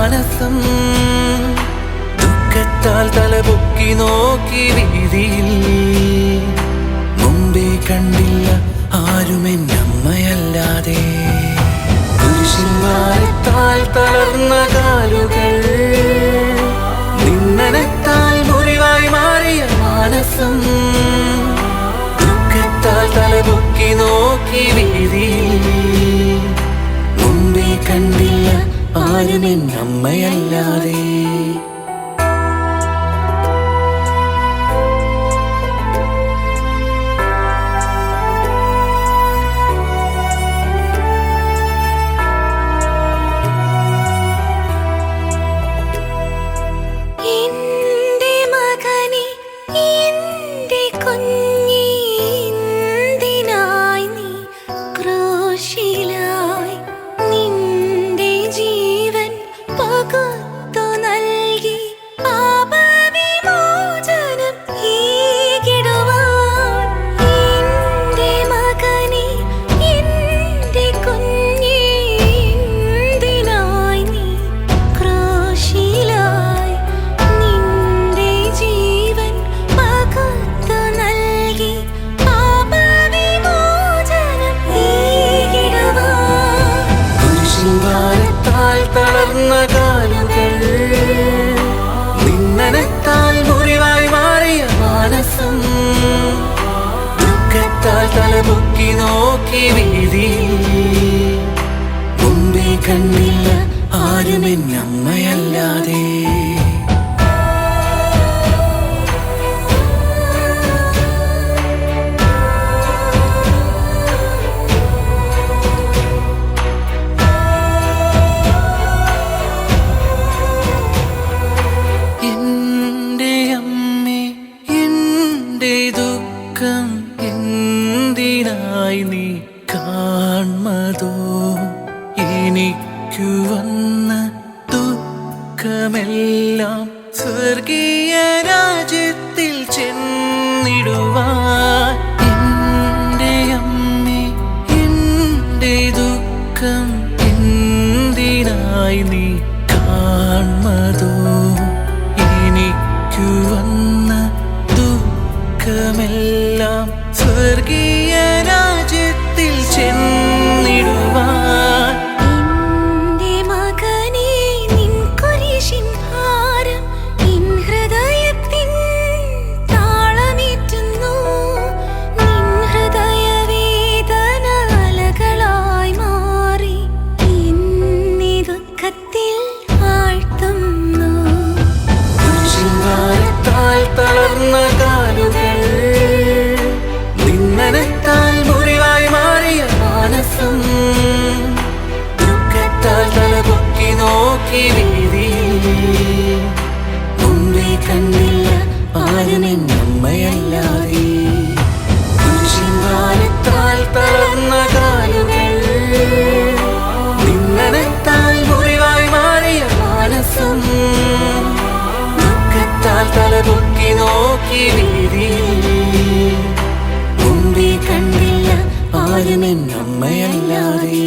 മാനസം ദുഃഖത്താൽ തലപൊക്കി നോക്കി വീതിയിൽ മുമ്പേ കണ്ടില്ല ആരുമെന്നമ്മയല്ലാതെ കുരിശിൻ ഭാരത്താൽ തളർന്ന കാലുകൾ നിന്നനത്താൽ മുറിവായി മാറിയ മാനസം ദുഃഖത്താൽ തലപൊക്കി നോക്കി വീതിയിൽ മുമ്പേ കണ്ടില്ല ആരുമെന്നമ്മയല്ലാതെ നിന്നനത്താൽ മുറിവായി മാറിയ മാനസം ദുഃഖത്താൽ തലപൊക്കി നോക്കി വീതിയിൽ മുമ്പേ കണ്ടില്ല ആരുമെന്നമ്മയല്ലാതെ എന്തിനായി നീ കാൺമതോ എനിക്കു വന്ന ദുഃഖമെല്ലാം സ്വർഗീയ രാജ്യത്തിൽ ചെന്നിടുവാൻ എൻ്റെ അമ്മേ എൻ്റെ ദുഃഖം എന്തിനായി നീ കാൺമതോ എനിക്കു വന്ന ദുഃഖമെല്ലാം സ്വർഗീയ രാജ്യത്തിൽ ചെന്നിടുവാൻ എന്റെ മകനേ നിൻ കുരിശിൻ ഭാരം നിൻ ഹൃദയത്തിൻ താളമേറ്റുന്നു നിൻ ഹൃദയവേദന അലകളായി മാറി എന്നെ ദുഃഖത്തിൽ ആഴ്ത്തുന്നു കുരിശിൻ ഭാരത്താൽ തളർന്ന കാലുകൾ നിന്നനത്താൽ മുറിവായി മാറിയ മാനസം ദുഃഖത്താൽ തലപൊക്കി നോക്കി വീതിയിൽ മുമ്പേ കണ്ടില്ല ആരുമെന്നമ്മയല്ലാതെ കുരിശിൻ ഭാരത്താൽ തളർന്ന കാലുകൾ നിന്നനത്താൽ മുറിവായി മാറിയ മാനസം ദുഃഖത്താൽ തലപൊക്കി നോക്കി വീതിയിൽ മുമ്പേ കണ്ടില്ല ആരുമെന്നമ്മയല്ലാതെ